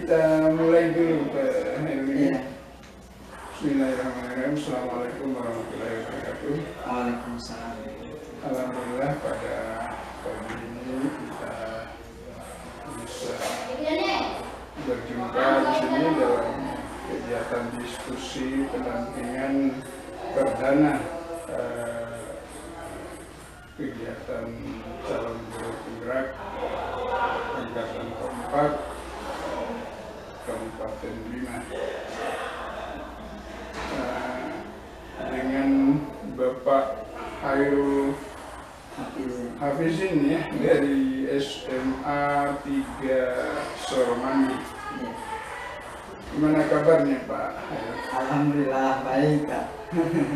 kita mulai dulu Pak Herwi. Bismillahirrahmanirrahim. Assalamualaikum warahmatullahi wabarakatuh. Waalaikumsalam. Alhamdulillah pada pagi ini kita bisa berjumpa di sini dalam kegiatan diskusi pendampingan perdana kegiatan calon guru penggerak angkatan keempat Kabupaten Bima dengan Bapak Hairul Hafizin ya dari SMA 3 Soromani. Gimana kabarnya Pak? Alhamdulillah baik Kak.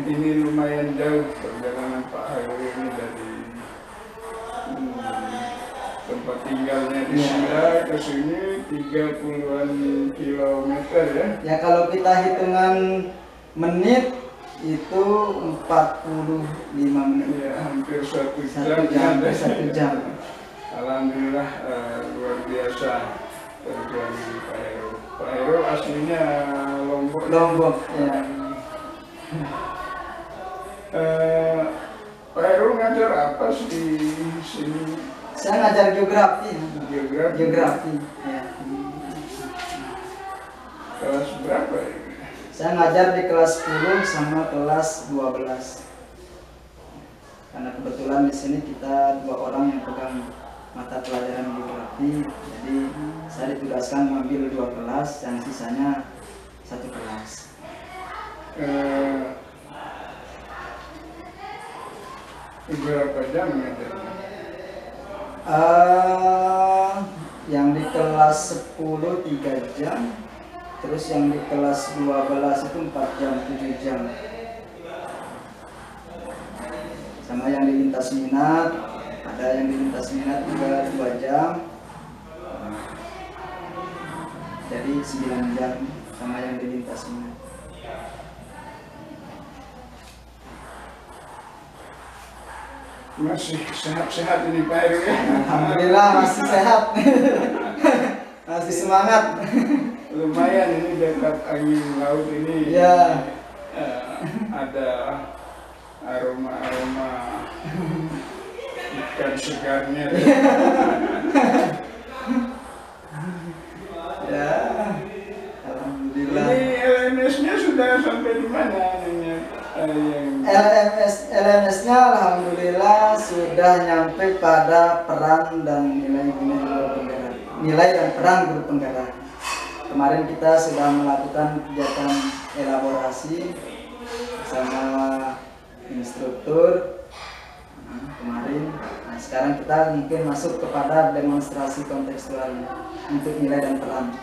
Ini lumayan jauh perjalanan Pak Hairul ini dari tempat tinggalnya di Sunda ke sini 30-an kilometer ya. Ya kalau kita hitungan menit itu 45 menit. Ya hampir satu Satu jam. Alhamdulillah luar biasa perjuangan Pak Hairul. Pak Hairul aslinya Lombok. Lombok ya. Pak Hairul ngajar apa sih di sini? Saya ngajar geografi. Geografi. Ya. Kelas berapa ya? Saya ngajar di kelas 10 sama kelas 12. Karena kebetulan di sini kita 2 orang yang pegang mata pelajaran geografi, jadi saya ditugaskan mengambil 2 kelas, yang sisanya 1 kelas. Berapa jam ngajarnya? Yang di kelas 10 3 jam, terus yang di kelas 12 itu 4 jam 7 jam. Sama yang di lintas minat, ada yang di lintas minat juga 2 jam. Jadi 9 jam sama yang di lintas minat. Masih sehat-sehat ini Pak Hairul ya? Alhamdulillah masih sehat. Masih semangat. Lumayan ini dekat angin laut ini Ya. Ada aroma-aroma ikan segarnya Ya. Alhamdulillah. ini LMS-nya sudah sampai di mana LMS-nya alhamdulillah sudah nyampe pada peran dan nilai-nilai guru penggerak. Nilai dan peran guru penggerak. Kemarin kita sudah melakukan kegiatan elaborasi bersama instruktur kemarin. Nah, sekarang kita mungkin masuk kepada demonstrasi kontekstual untuk nilai dan peran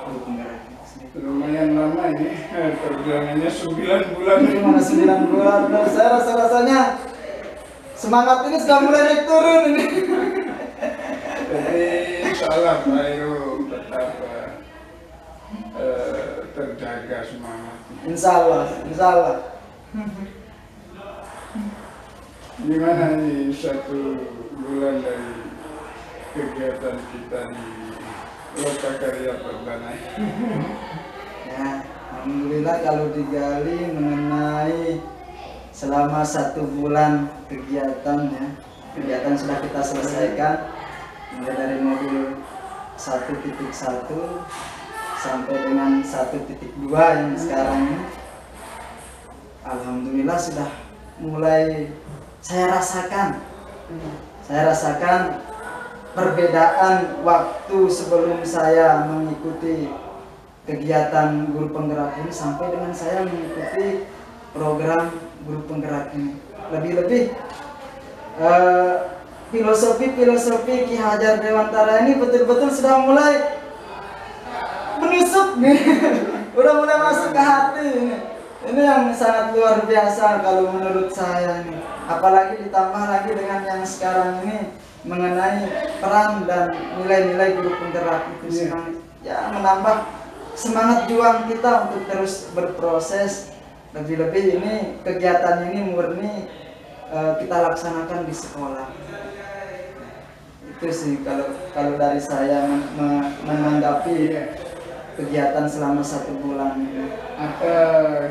guru penggerak. lumayan lama ini perjuangannya 9 bulan Ini mana 9 bulan, dan saya rasanya semangat ini sudah mulai naik turun ini. jadi insya Allah Pak Hairul tetap terjaga semangat. Insya Allah. Gimana nih 1 bulan dari kegiatan kita di Lokakarya Perdana? Ya, alhamdulillah kalau digali mengenai selama 1 bulan kegiatan ya, kegiatan sudah kita selesaikan mulai dari modul 1.1 sampai dengan 1.2 yang sekarang ini. Alhamdulillah sudah mulai saya rasakan perbedaan waktu sebelum saya mengikuti kegiatan guru penggerak ini sampai dengan saya mengikuti program guru penggerak ini. Lebih-lebih filosofi Ki Hajar Dewantara ini betul-betul sudah mulai menusuk nih. Udah mulai masuk ke hati ini. Ini yang sangat luar biasa kalau menurut saya ini. Apalagi ditambah lagi dengan yang sekarang ini mengenai peran dan nilai-nilai guru penggerak itu ya menambah semangat juang kita untuk terus berproses. Lebih-lebih ini kegiatan ini murni kita laksanakan di sekolah. Itu sih kalau dari saya menanggapi kegiatan selama 1 bulan ini. Apa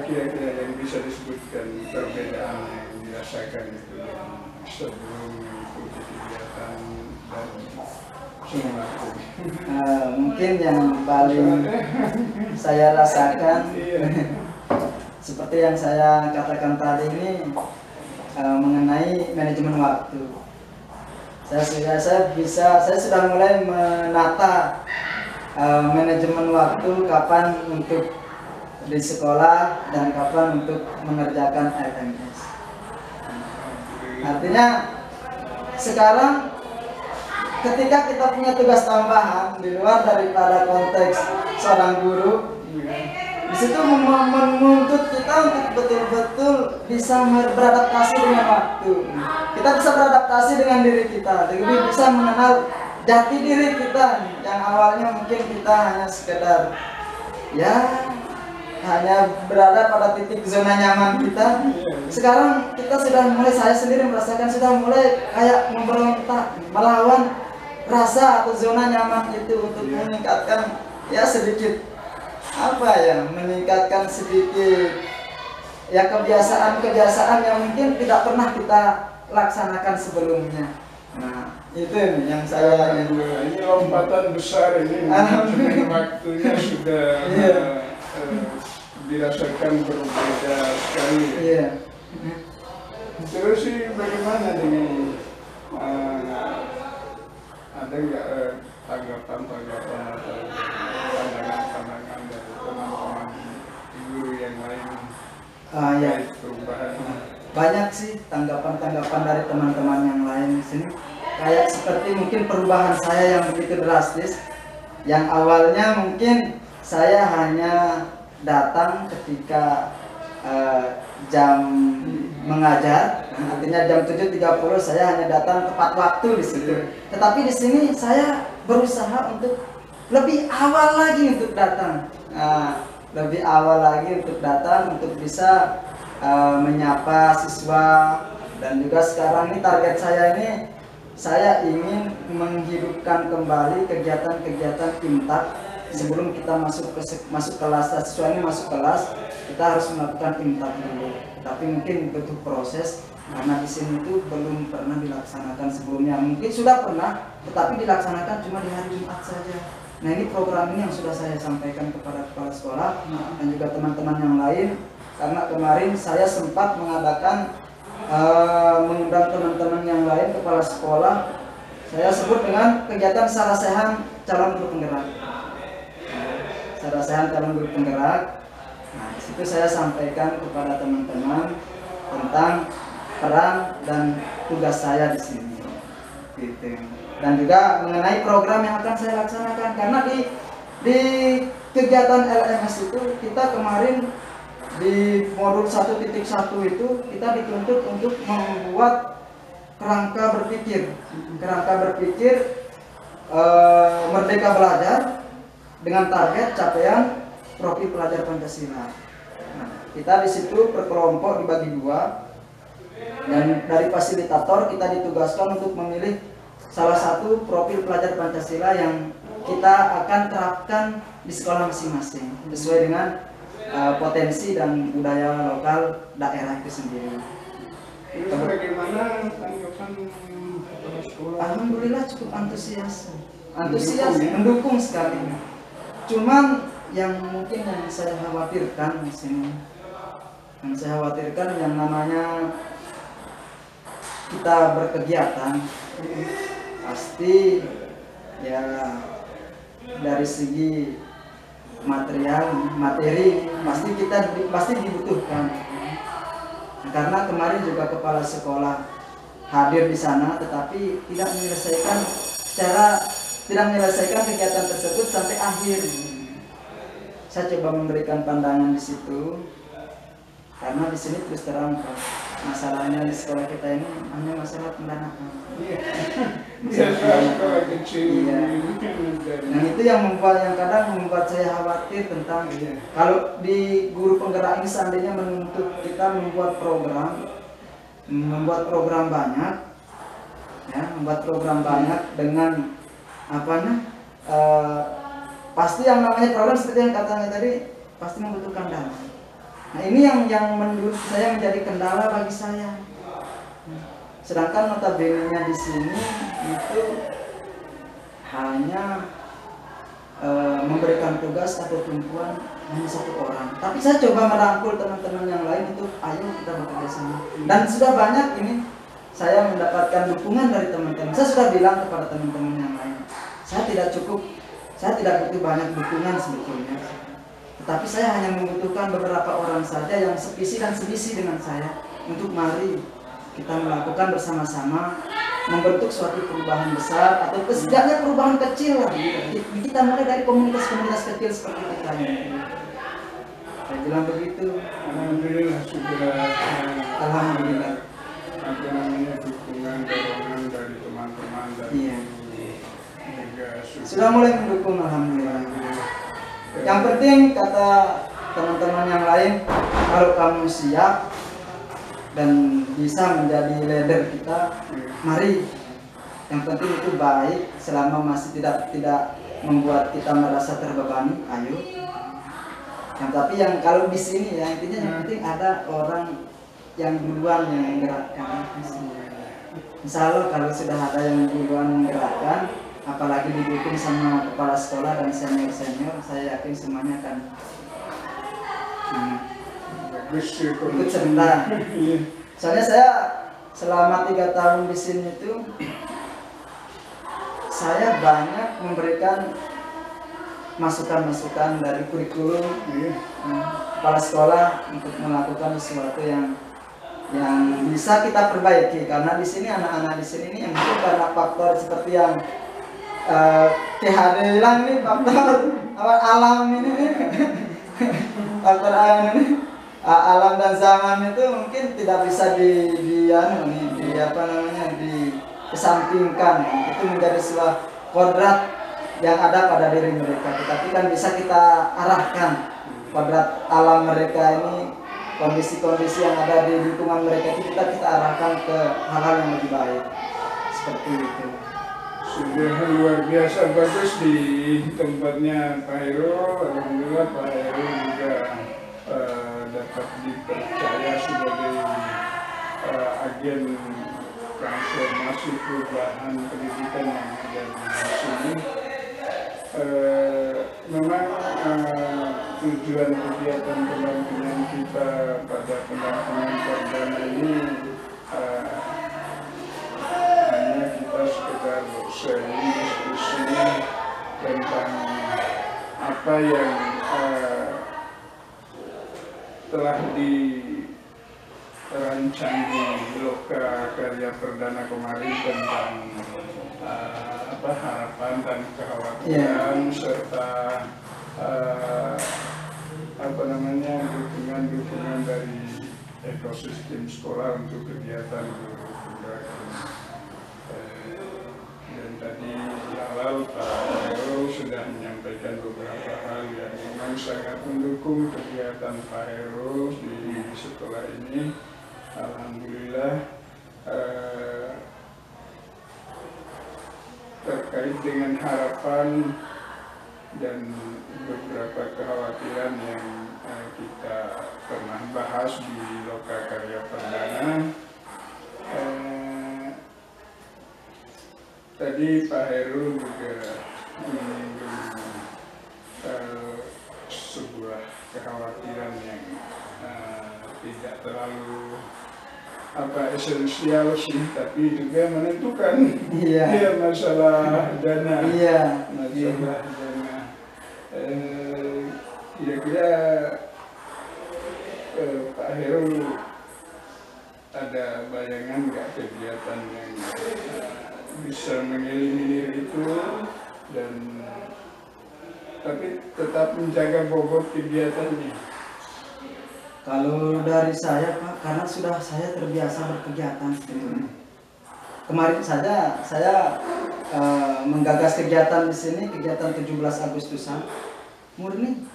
kira-kira yang bisa disebutkan perbedaan yang dirasakan itu sebelum mengikuti kegiatan dan semua itu? Mungkin yang paling saya rasakan seperti yang saya katakan tadi ini mengenai manajemen waktu. Saya sudah mulai menata manajemen waktu, kapan untuk di sekolah dan kapan untuk mengerjakan LMS. Artinya sekarang ketika kita punya tugas tambahan di luar daripada konteks seorang guru, di situ menuntut kita untuk betul-betul bisa beradaptasi dengan waktu. Kita bisa beradaptasi dengan diri kita, lebih bisa mengenal jati diri kita yang awalnya mungkin kita hanya sekedar hanya berada pada titik zona nyaman kita. Sekarang kita sudah mulai, saya sendiri merasakan sudah mulai kayak memberontak melawan rasa atau zona nyaman itu untuk meningkatkan sedikit meningkatkan sedikit kebiasaan yang mungkin tidak pernah kita laksanakan sebelumnya. Nah, itu yang saya ini lompatan besar ini. Waktunya sudah dirasakan berbeda sekali. Terus sih bagaimana dengan ada nggak tanggapan atau pandangan dari teman-teman guru yang lain? Perubahan. Banyak sih tanggapan dari teman-teman yang lain di sini. Kayak seperti mungkin perubahan saya yang begitu drastis. Yang awalnya mungkin saya hanya datang ketika jam mengajar, artinya jam 7.30 saya hanya datang tepat waktu di situ. Tetapi di sini saya berusaha untuk lebih awal lagi untuk datang, untuk bisa menyapa siswa. Dan juga sekarang ini target saya ini, saya ingin menghidupkan kembali kegiatan-kegiatan imtak. Sebelum kita masuk kelas, siswa ini masuk kelas, kita harus melakukan imtak dulu. Tapi mungkin butuh proses, karena di sini itu belum pernah dilaksanakan sebelumnya. Mungkin sudah pernah, tetapi dilaksanakan cuma di hari Jumat saja. Nah, ini program ini yang sudah saya sampaikan kepada kepala sekolah dan juga teman-teman yang lain. Karena kemarin saya sempat mengadakan mengundang teman-teman yang lain, kepala sekolah. Saya sebut dengan kegiatan Sarasehan calon guru penggerak. Sarasehan calon guru penggerak. Nah, di situ saya sampaikan kepada teman-teman tentang peran dan tugas saya di sini, gitu. Dan juga mengenai program yang akan saya laksanakan, karena di kegiatan LMS itu kita kemarin di modul 1.1 itu kita dituntut untuk membuat kerangka berpikir merdeka belajar dengan target capaian profil pelajar Pancasila. Nah, kita di situ per kelompok dibagi 2, dan dari fasilitator kita ditugaskan untuk memilih salah satu profil pelajar Pancasila yang kita akan terapkan di sekolah masing-masing sesuai dengan potensi dan budaya lokal daerah itu sendiri. Bagaimana tanggapan kepala sekolah? Alhamdulillah cukup antusias, mendukung sekali. Cuman yang mungkin yang saya khawatirkan di sini, yang namanya kita berkegiatan, pasti dari segi materi pasti dibutuhkan. Karena kemarin juga kepala sekolah hadir di sana, tetapi tidak menyelesaikan kegiatan tersebut sampai akhir. Saya coba memberikan pandangan di situ, karena di sini terus terang masalahnya di sekolah kita ini hanya masalah pendanaan. Nah, itu yang kadang membuat saya khawatir tentang kalau di guru penggerak ini seandainya menuntut kita membuat program banyak dengan pasti yang namanya program seperti yang katanya tadi pasti membutuhkan dana. Nah ini yang menurut saya menjadi kendala bagi saya. Sedangkan notabene-nya di sini itu hanya memberikan tugas atau tumpuan hanya satu orang. Tapi saya coba merangkul teman-teman yang lain untuk ayo kita bekerja sama. Dan sudah banyak ini saya mendapatkan dukungan dari teman-teman. Saya sudah bilang kepada teman-teman yang lain, saya tidak butuh banyak dukungan sebetulnya. Tetapi saya hanya membutuhkan beberapa orang saja yang sevisi dan sebisi dengan saya untuk mari kita melakukan bersama-sama membentuk suatu perubahan besar atau setidaknya perubahan kecil lah. Kita mulai dari komunitas-komunitas kecil seperti kita ini. Saya bilang begitu. Alhamdulillah sudah. Alhamdulillah. Apa namanya dukungan dorongan dari teman-teman dan juga sudah mulai mendukung, alhamdulillah. Yang penting kata teman-teman yang lain, kalau kamu siap dan bisa menjadi leader kita, mari. Yang penting itu baik selama masih tidak membuat kita merasa terbebani, ayo. Tapi yang kalau di sini ya intinya yang penting ada orang yang duluan yang menggerakkan. Insya Allah kalau sudah ada yang duluan menggerakkan, apalagi didukung sama kepala sekolah dan senior-senior, saya yakin semuanya akan ikut serta. Soalnya saya selama 3 tahun di sini itu saya banyak memberikan masukan-masukan dari kurikulum kepala sekolah untuk melakukan sesuatu yang bisa kita perbaiki, karena di sini anak-anak di sini ini mungkin karena faktor seperti yang THD bilang ini faktor alam ini faktor alam dan zaman itu mungkin tidak bisa dikesampingkan. Itu menjadi sebuah kodrat yang ada pada diri mereka, tetapi kan bisa kita arahkan kodrat alam mereka ini, kondisi-kondisi yang ada di lingkungan mereka itu kita arahkan ke hal-hal yang lebih baik seperti itu. Sudah luar biasa bagus di tempatnya Pak Heru. Alhamdulillah Pak Heru juga dapat dipercaya sebagai agen transformasi perubahan pendidikan yang ada di sini. Memang tujuan kegiatan pendampingan kita pada pendampingan perdana ini hanya kita sekedar sharing diskusi tentang apa yang telah dirancang di Loka Karya Perdana kemarin tentang harapan dan kekhawatiran serta dukungan dari ekosistem sekolah untuk kegiatan guru penggerak. Dan tadi di awal Pak Heru sudah menyampaikan beberapa hal yang memang sangat mendukung kegiatan Pak Heru di sekolah ini. Alhamdulillah. Terkait dengan harapan dan beberapa kekhawatiran yang kita pernah bahas di Loka Karya Perdana, tadi Pak Heru juga menyinggung sebuah kekhawatiran yang tidak terlalu esensial sih, tapi juga menentukan. Iya, masalah dana. Iya, masalah dana. Kira-kira Pak Heru ada bayangan nggak kegiatan yang bisa mengeliminir itu dan tapi tetap menjaga bobot kegiatannya? Kalau dari saya Pak, karena sudah saya terbiasa berkegiatan sebetulnya. Kemarin saja saya menggagas kegiatan di sini, kegiatan 17 Agustusan, murni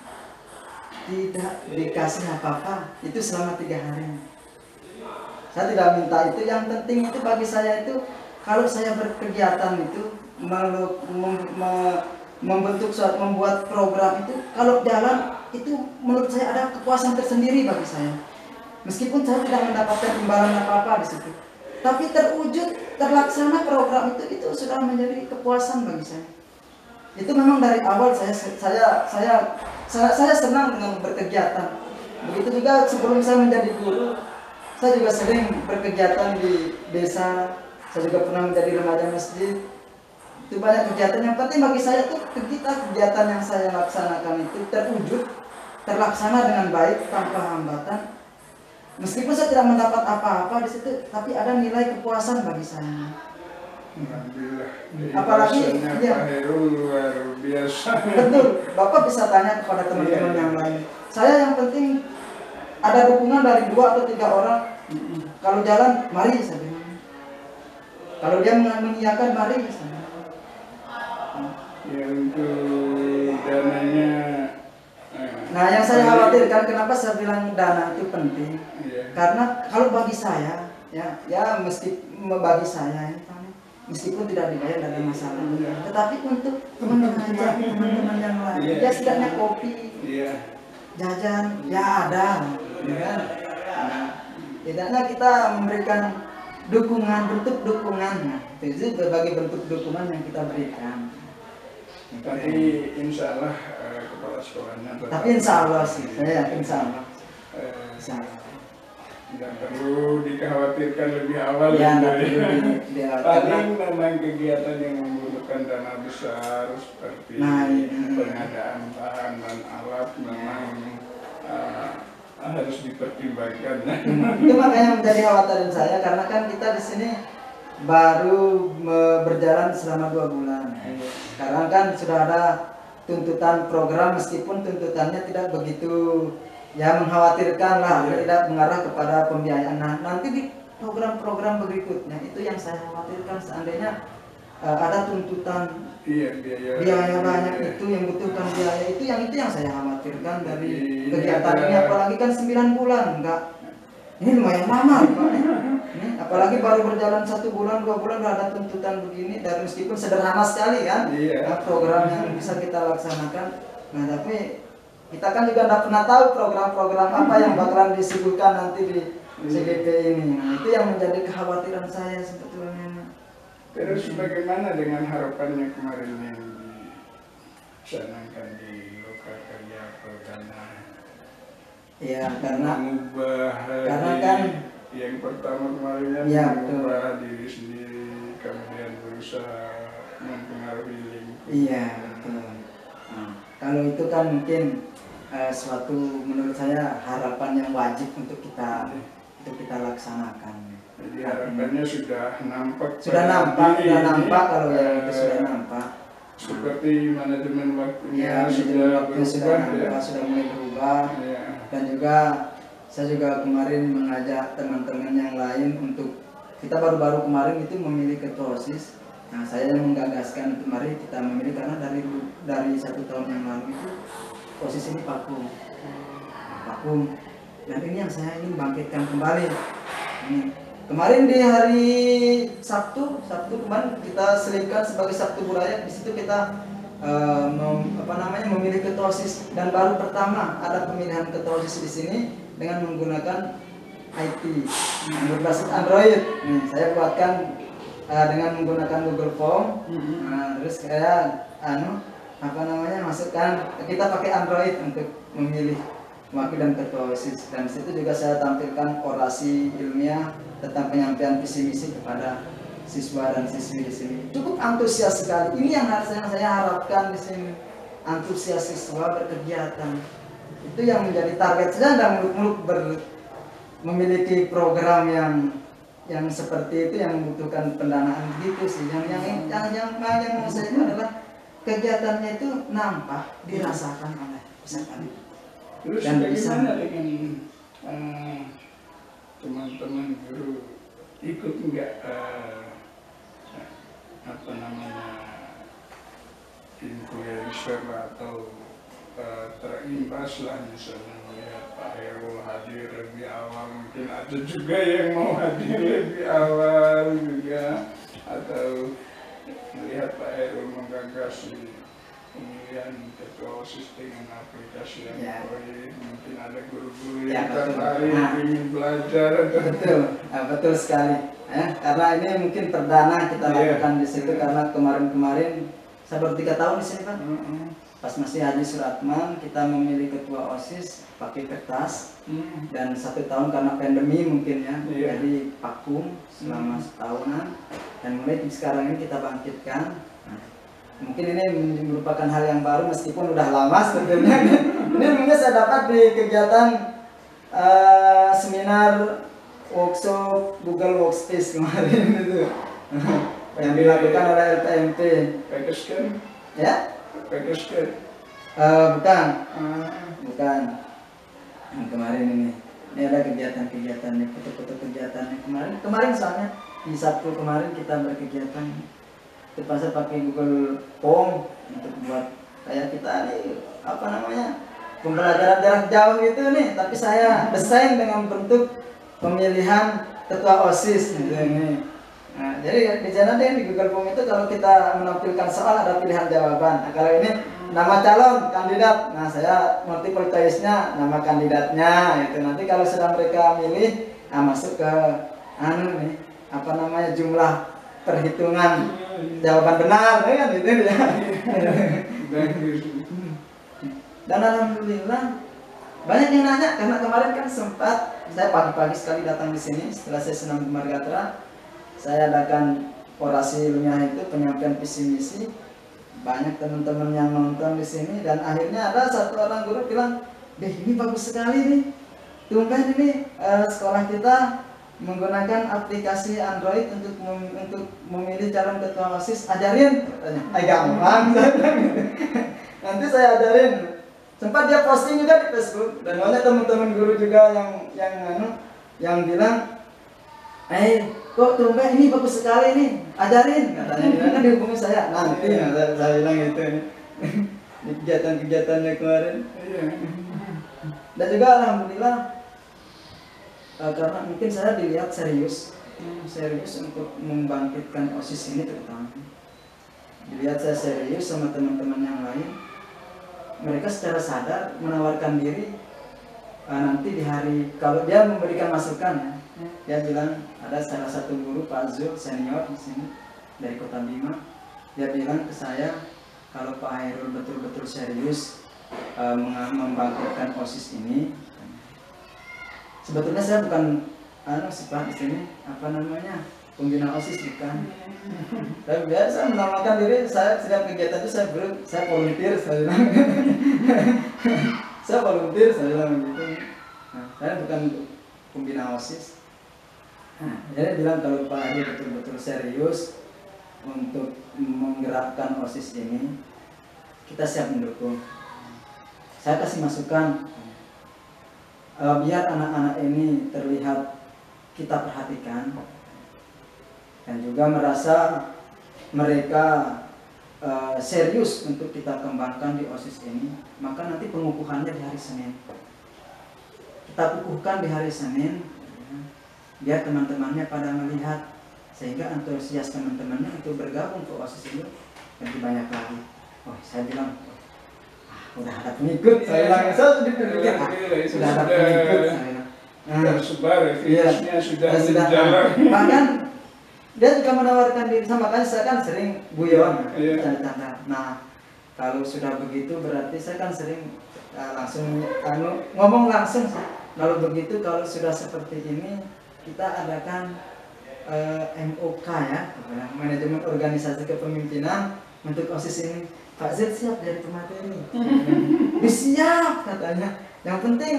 tidak dikasih apa-apa, itu selama 3 hari. Saya tidak minta itu, yang penting itu membuat program itu, kalau jalan itu menurut saya ada kepuasan tersendiri bagi saya. Meskipun saya tidak mendapatkan imbalan apa-apa di situ, tapi terwujud, terlaksana program itu sudah menjadi kepuasan bagi saya. Itu memang dari awal saya senang dengan berkegiatan. Begitu juga sebelum saya menjadi guru, saya juga sering berkegiatan di desa. Saya juga pernah menjadi remaja masjid. Itu banyak kegiatan. Yang penting bagi saya itu kegiatan yang saya laksanakan itu terwujud, terlaksana dengan baik tanpa hambatan. Meskipun saya tidak mendapat apa-apa di situ, tapi ada nilai kepuasan bagi saya. Alhamdulillah. Apalagi ya, Pak Hairul luar biasa. betul, Bapak bisa tanya kepada teman-teman yang lain. Saya yang penting ada dukungan dari 2 atau 3 orang. Kalau jalan, mari saya bilang. Kalau dia mengiyakan, mari saya bilang. Ya, untuk dananya. Nah, yang saya khawatirkan, kenapa saya bilang dana itu penting? Iya. Karena kalau bagi saya, bagi saya ini, meskipun tidak dibayar dari masalah, tetapi untuk mengajak teman-teman yang lain, ya setidaknya kopi, jajan, ya ada, ya kan? Nah, tidaknya kita memberikan dukungan, bentuk dukungan, itu berbagai bentuk dukungan yang kita berikan. Tapi insya Allah kepala sekolahnya. Tapi insya Allah sih, saya yakin insya Allah. Tidak perlu dikhawatirkan lebih awal. Ya, paling memang kegiatan yang membutuhkan dana besar seperti pengadaan bahan dan alat memang harus dipertimbangkan. Itu makanya menjadi khawatiran saya, karena kan kita di sini baru berjalan selama 2 bulan. Sekarang kan sudah ada tuntutan program, meskipun tuntutannya tidak begitu ya mengkhawatirkan lah, tidak mengarah kepada pembiayaan. Nah, nanti di program-program berikutnya itu yang saya khawatirkan, seandainya ada tuntutan biaya banyak itu yang butuhkan biaya, itu yang saya khawatirkan dari kegiatan ini. Apalagi kan 9 bulan, enggak, ini lumayan lama Pak. Apalagi baru berjalan 1 bulan 2 bulan udah ada tuntutan begini, dan meskipun sederhana sekali kan program yang bisa kita laksanakan. Nah, tapi kita kan juga tidak pernah tahu program-program apa yang bakalan disebutkan nanti di CGP ini. Nah, itu yang menjadi kekhawatiran saya sebetulnya. Terus bagaimana dengan harapannya kemarin yang dicanangkan di Lokakarya Perdana? Ya, karena kan yang pertama kemarin ya, mengubah diri sendiri, kemudian berusaha mempengaruhi lingkungan. Iya, betul. Nah, kalau itu kan mungkin suatu, menurut saya, harapan yang wajib untuk kita laksanakan. Jadi harapannya sudah nampak. Sudah nampak kalau yang itu sudah nampak. Seperti manajemen waktunya sudah berubah, sudah mulai berubah. Dan juga saya juga kemarin mengajak teman-teman yang lain untuk, kita baru-baru kemarin itu memilih ketua OSIS. Nah, saya yang menggagaskan itu, mari kita memilih, karena dari 1 tahun yang lalu itu OSIS ini vakum. Dan ini yang saya ingin bangkitkan kembali. Ini kemarin di hari Sabtu kemarin kita selipkan sebagai Sabtu Budaya. Di situ kita memilih ketua OSIS, dan baru pertama ada pemilihan ketua OSIS di sini dengan menggunakan IT berbasis Android. Saya buatkan dengan menggunakan Google Form. Terus saya masukkan, kita pakai Android untuk memilih wakil dan ketua OSIS. Dan situ juga saya tampilkan orasi ilmiah tentang penyampaian visi misi kepada siswa dan siswi di sini. Cukup antusias sekali. Ini yang saya harapkan di sini, antusias siswa berkegiatan. Itu yang menjadi target saya, dan muluk-muluk memiliki program yang seperti itu, yang membutuhkan pendanaan gitu sih. Yang mau saya itu adalah kegiatannya itu nampak dirasakan oleh peserta. Terus dan bagaimana dengan teman-teman guru, ikut enggak influencer atau terimbas lah, misalnya melihat Pak Hairul hadir lebih awal, mungkin ada juga yang mau hadir lebih awal juga, atau melihat Pak Hairul menggagas kemudian ketua OSIS dengan aplikasi Ya. Android, mungkin ada guru-guru Ya, yang betul. tertarik Nah. ingin belajar. Betul, betul sekali. Karena ini mungkin perdana kita Iya. lakukan di situ karena kemarin-kemarin saya baru 3 tahun di sini Pak. Pas masih Haji Suratman kita memilih ketua OSIS pakai kertas dan 1 tahun karena pandemi mungkin ya, Iya. jadi vakum selama setahunan dan mulai sekarang ini kita bangkitkan. Nah, mungkin ini merupakan hal yang baru meskipun udah lama sebetulnya. Ini mungkin saya dapat di kegiatan seminar workshop Google Workspace kemarin itu yang dilakukan oleh LPMP Pakai scan, ya. pakai scan. Bukan yang kemarin ini ada kegiatan nih, foto-foto kegiatan kemarin soalnya di Sabtu kemarin kita berkegiatan terpaksa pakai Google Form untuk buat kayak kita nih apa namanya pembelajaran jarak jauh gitu nih, tapi saya desain dengan bentuk pemilihan ketua OSIS gitu ini. Nah, jadi di sana deh di Google Form itu kalau kita menampilkan soal ada pilihan jawaban. Nah, kalau ini nama calon kandidat, nah saya multiple choice-nya nama kandidatnya itu. Nanti kalau sudah mereka milih, masuk ke nih apa namanya jumlah perhitungan jawaban benar, kan gitu ya. Dan alhamdulillah banyak yang nanya karena kemarin kan sempat saya pagi-pagi sekali datang di sini setelah saya senam di Margatra. Saya adakan orasi ilmiah itu penyampaian visi misi. Banyak teman-teman yang nonton di sini dan akhirnya ada satu orang guru bilang, "Deh, ini bagus sekali nih. Tumben ini sekolah kita menggunakan aplikasi Android untuk memilih calon ketua OSIS. Ajarin," katanya. Gampang. Nanti saya ajarin. Sempat dia posting juga di Facebook dan banyak teman-teman guru juga yang bilang, kok tumben ini bagus sekali nih, ajarin katanya. Kan dihubungi saya nanti, saya bilang gitu nih di kegiatan-kegiatannya kemarin. Dan juga alhamdulillah karena mungkin saya dilihat serius untuk membangkitkan OSIS ini terutama. Dilihat saya serius sama teman-teman yang lain, mereka secara sadar menawarkan diri. Nanti di hari kalau dia memberikan masukan ya, dia bilang ada salah satu guru Pak Zul senior di sini dari Kota Bima, dia bilang ke saya kalau Pak Hairul betul-betul serius membangkitkan OSIS ini. Sebetulnya saya bukan sifat di sini apa namanya pembina OSIS bukan. Tapi biasa menamakan diri saya setiap kegiatan itu saya volunteer saya bilang. Saya volunteer saya bilang gitu. Nah, saya bukan pembina OSIS. Jadi bilang kalau Pak Adi betul-betul serius untuk menggerakkan OSIS ini, kita siap mendukung. Saya kasih masukan biar anak-anak ini terlihat kita perhatikan dan juga merasa mereka serius untuk kita kembangkan di OSIS ini. Maka nanti pengukuhannya di hari Senin. Kita kukuhkan di hari Senin biar teman-temannya pada melihat, sehingga antusias teman-temannya untuk bergabung ke OSIS itu lebih banyak lagi. Saya bilang udah ada pengikut, saya bilang saya sudah ada pengikut, saya tersebar, virusnya sudah berjalan. Bahkan dia juga menawarkan diri, sama kan saya kan sering guyon, canda-canda. Nah kalau sudah begitu berarti saya kan sering langsung ngomong langsung. Kalau begitu, kalau sudah seperti ini, kita adakan MOK ya, manajemen organisasi kepemimpinan untuk OSIS ini. Pak Z siap dari pemateri. Siap katanya. Yang penting,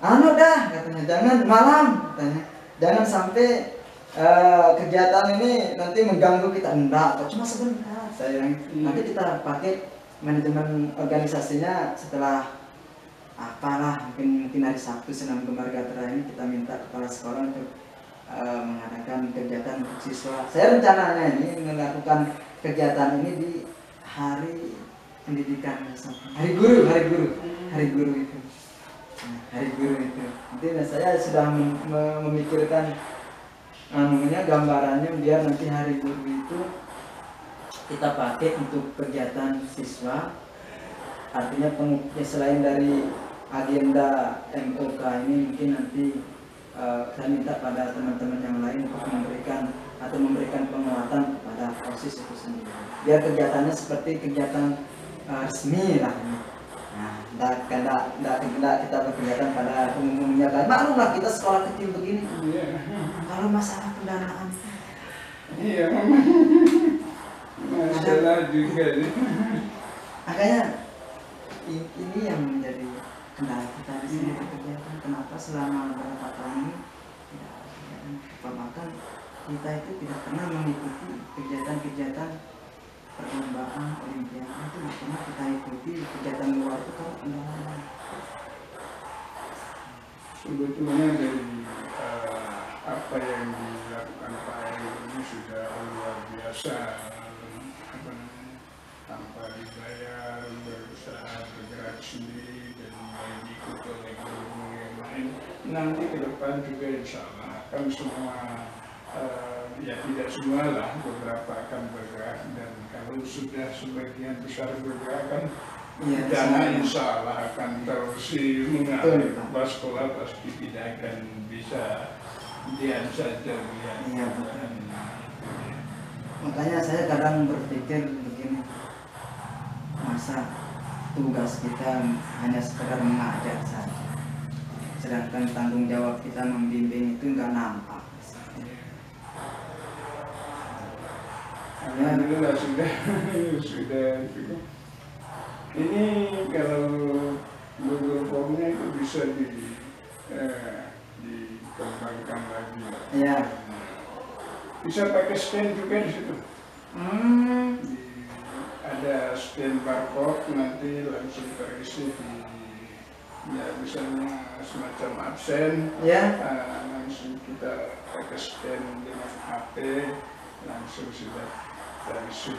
katanya jangan malam, katanya. Jangan sampai kegiatan ini nanti mengganggu kita. Enggak, cuma sebentar. Saya nanti kita pakai manajemen organisasinya setelah apalah mungkin hari Sabtu senam gemar Gatra ini kita minta kepala sekolah untuk mengadakan kegiatan untuk siswa. Saya rencananya ini melakukan kegiatan ini di hari pendidikan, hari guru itu. Hari guru itu. Nanti saya sudah memikirkan gambarannya biar nanti hari guru itu kita pakai untuk kegiatan siswa. Artinya selain dari agenda MOK ini, mungkin nanti saya minta pada teman-teman yang lain untuk memberikan penguatan kepada OSIS itu sendiri, biar kegiatannya seperti kegiatan resmi lah. Nah, tidak kita berkegiatan pada umumnya kan. Maklumlah kita sekolah kecil begini. Kalau masalah pendanaan, iya, masalah juga. Makanya ini yang menjadi kendala kita di sini kegiatan. Kenapa selama beberapa tahun ini tidak ada kegiatan? Bahkan kita itu tidak pernah mengikuti kegiatan-kegiatan perlombaan olimpiade, itu tidak pernah kita ikuti. Kegiatan luar itu kan kendala. Sebetulnya dari apa yang dilakukan Pak Heru ini sudah luar biasa, apa namanya, tanpa dibayar, berusaha bergerak sendiri dan diikut oleh guru yang lain. Nanti ke depan juga insya Allah akan semua, ya tidak semua lah, beberapa akan bergerak, dan kalau sudah sebagian besar bergerak kan dana insya Allah akan terus mengalir. Pas sekolah pasti tidak akan bisa diam saja lihat. Makanya saya kadang berpikir begini, masa tugas kita hanya sekedar mengajar saja, sedangkan tanggung jawab kita membimbing itu nggak nampak. Alhamdulillah sudah cukup. Ini kalau Google Formnya itu bisa dikembangkan lagi. Ya. Bisa pakai scan juga di situ. Ada scan barcode, nanti langsung terisi di, ya misalnya semacam absen. Ya. Langsung kita pakai scan dengan HP, langsung sudah terisi.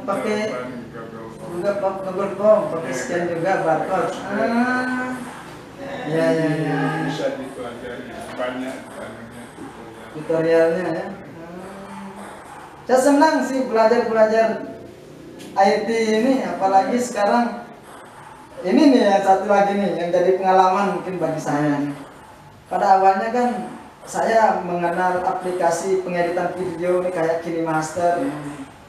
Pakai Google Form, pakai scan juga barcode. Ya. Bisa dipelajari banyak tutorialnya ya. Saya senang sih belajar IT ini, apalagi sekarang ini nih yang satu lagi nih yang jadi pengalaman mungkin bagi saya nih. Pada awalnya kan saya mengenal aplikasi pengeditan video nih kayak KineMaster,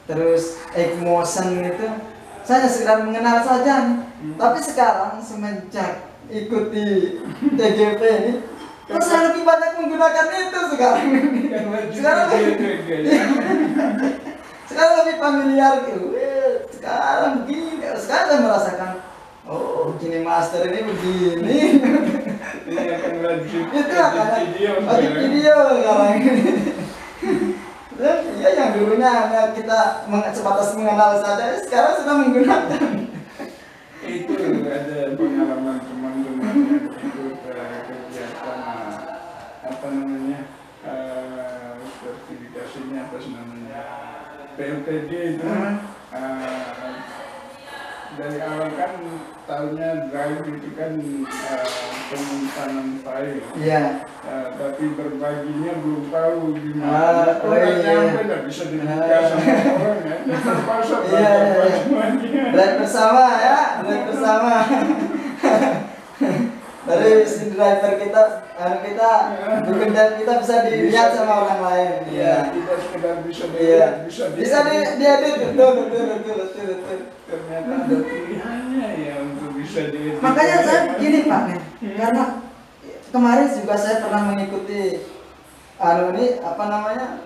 terus Eggmotion itu, saya sekedar mengenal saja nih. Tapi sekarang semenjak ikuti TGP ini, terus saya lebih banyak menggunakan itu sekarang. Sekarang lebih familiar gitu. Sekarang begini, sekarang saya merasakan, oh KineMaster ini begini. Itu akan video sekarang. Ya yang dulunya hanya kita sebatas mengenal saja, sekarang sudah menggunakan. Itu ada pengalaman teman-teman yang ikut kegiatan apa namanya, sertifikasinya atas namanya PLTD itu. Dari awal kan tahunya drive itu kan penyimpanan file. Iya. Tapi berbaginya belum tahu gimana. Nggak bisa dibuka sama orang ya. Terpaksa belajar semuanya. Drive bersama ya, drive bersama. Dari si driver kita bekerja kita bisa dilihat sama orang lain. Iya. Tidak sekedar bisa dilihat, bisa diedit. Betul. Ternyata ada pilihannya ya untuk bisa diedit. Makanya saya gini Pak nih, karena kemarin juga saya pernah mengikuti ini apa namanya